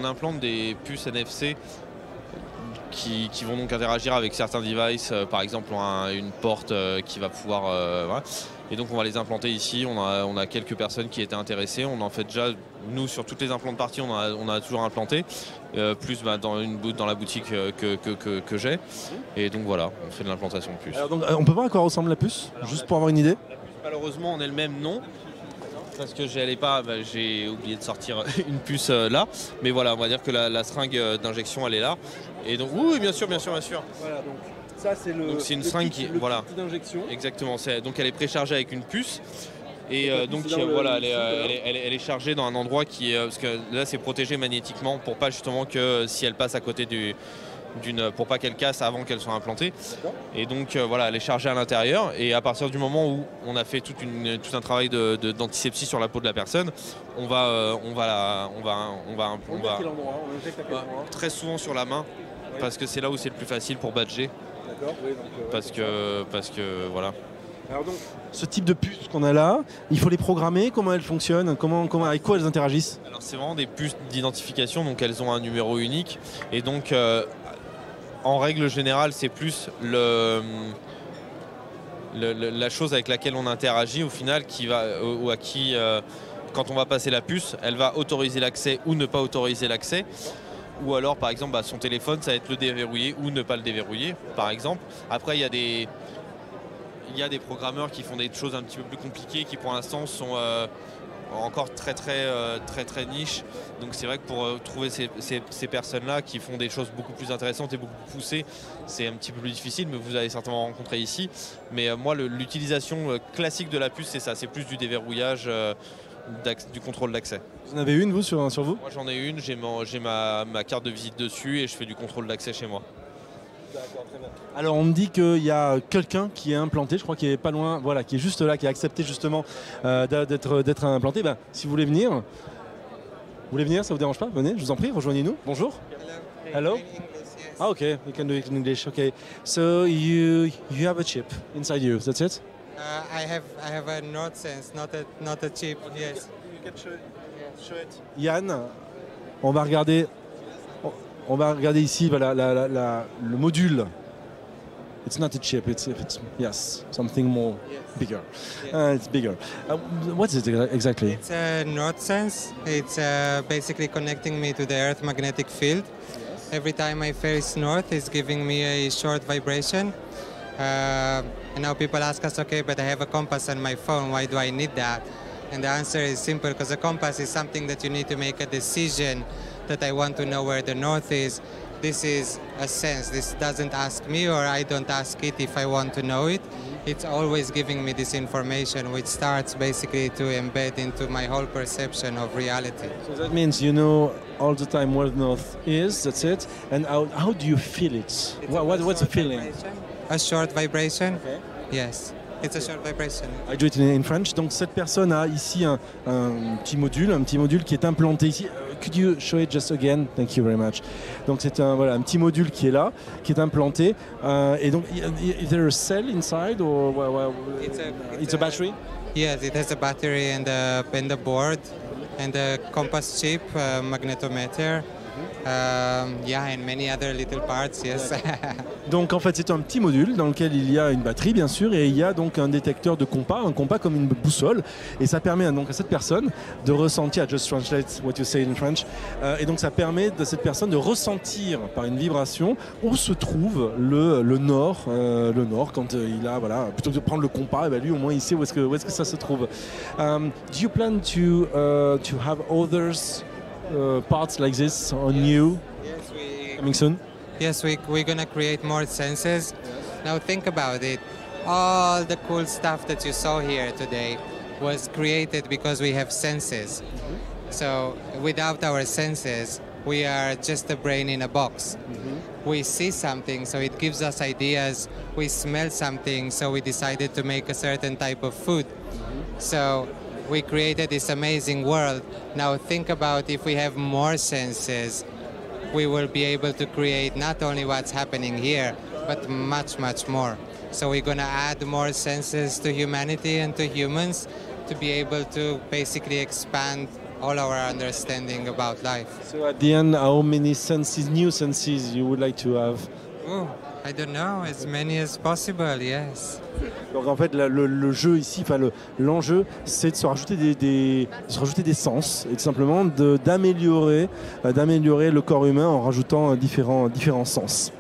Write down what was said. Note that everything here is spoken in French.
on implante des puces NFC qui vont donc interagir avec certains devices, par exemple une porte qui va pouvoir... voilà. Et donc on va les implanter ici, on a quelques personnes qui étaient intéressées, on en fait déjà, nous sur toutes les implants de partie on a toujours implanté, plus dans la boutique que j'ai, et donc voilà, on fait de l'implantation de puces. Alors, donc, on peut voir à quoi ressemble la puce, juste pour avoir une idée? La puce, malheureusement on est le même nom, parce que j'ai oublié de sortir une puce là, mais voilà, on va dire que la seringue d'injection elle est là, et donc oui bien sûr. Voilà, donc ça c'est une seringue kit d'injection. Exactement, donc elle est préchargée avec une puce. Et donc voilà, elle est chargée dans un endroit qui est... Parce que là c'est protégé magnétiquement pour pas justement que si elle passe à côté pour pas qu'elle casse avant qu'elle soit implantée. Et donc voilà, elle est chargée à l'intérieur. Et à partir du moment où on a fait tout un travail d'antisepsie sur la peau de la personne, on va très souvent sur la main, parce que c'est là où c'est le plus facile pour badger. D'accord, oui, donc, parce que voilà. Alors donc, ce type de puces qu'on a là, il faut les programmer, comment elles fonctionnent, avec quoi elles interagissent? Alors c'est vraiment des puces d'identification, donc elles ont un numéro unique. Et donc en règle générale, c'est plus la chose avec laquelle on interagit au final quand on va passer la puce, elle va autoriser l'accès ou ne pas autoriser l'accès. Ou alors par exemple son téléphone, ça va être le déverrouiller ou ne pas le déverrouiller par exemple. Après il y a des programmeurs qui font des choses un petit peu plus compliquées qui pour l'instant sont encore très niche. Donc c'est vrai que pour trouver ces personnes-là qui font des choses beaucoup plus intéressantes et beaucoup plus poussées, c'est un petit peu plus difficile, mais vous allez certainement rencontrer ici. Mais moi l'utilisation classique de la puce c'est ça, c'est plus du déverrouillage, du contrôle d'accès. Vous en avez une vous sur vous? Moi j'en ai une, j'ai ma carte de visite dessus et je fais du contrôle d'accès chez moi. D'accord, très bien. Alors on me dit qu'il y a quelqu'un qui est implanté, je crois qu'il est pas loin, voilà, qui est juste là, qui a accepté justement d'être implanté. Ben, si vous voulez venir, ça vous dérange pas? Venez, je vous en prie, rejoignez-nous. Bonjour. Hello. Ah okay, we can do it in English. Okay, so you have a chip inside you. That's it. I have a North Sense, not a chip. Yes. You can show it. Yann, on va regarder ici voilà, le module. It's not a chip, it's yes, something more bigger. Yes. It's bigger. What is it exactly? It's a North Sense. It's basically connecting me to the Earth magnetic field. Yes. Every time I face north, it's giving me a short vibration. And now people ask us, okay, but I have a compass on my phone, why do I need that? And the answer is simple, because a compass is something that you need to make a decision that I want to know where the north is. This is a sense. This doesn't ask me or I don't ask it if I want to know it. It's always giving me this information, which starts basically to embed into my whole perception of reality. So that means you know all the time where the north is, that's it. And how do you feel it? What's the feeling? Vibration. A short vibration? Okay. Yes. It's a short vibration. I do it in French. Donc cette personne a ici un petit module qui est implanté ici. Could you show it just again? Thank you very much. Donc c'est un petit module qui est là, qui est implanté. Et donc, is there a cell inside or it's a battery? Yes, it has a battery and the board and a compass chip, magnetometer. And many other little parts, yes. Donc en fait c'est un petit module dans lequel il y a une batterie bien sûr et il y a donc un détecteur de compas, un compas comme une boussole et ça permet donc à cette personne de ressentir, I just translate what you say in French, et donc ça permet de cette personne de ressentir par une vibration où se trouve le nord quand il a plutôt que de prendre le compas, lui au moins il sait où est-ce que ça se trouve. Do you plan to have others parts like this on you coming soon? Yes, we're going to create more senses. Now think about it. All the cool stuff that you saw here today was created because we have senses. So without our senses, we are just a brain in a box. We see something, so it gives us ideas. We smell something, so we decided to make a certain type of food. So we created this amazing world. Now think about if we have more senses, we will be able to create not only what's happening here, but much, much more. So we're going to add more senses to humanity and to humans to be able to basically expand all our understanding about life. So at the end, how many senses, new senses you would like to have? Oh, I don't know, as many as possible, yes. Donc en fait, le jeu ici, l'enjeu, c'est de se rajouter des sens et tout simplement d'améliorer le corps humain en rajoutant différents sens.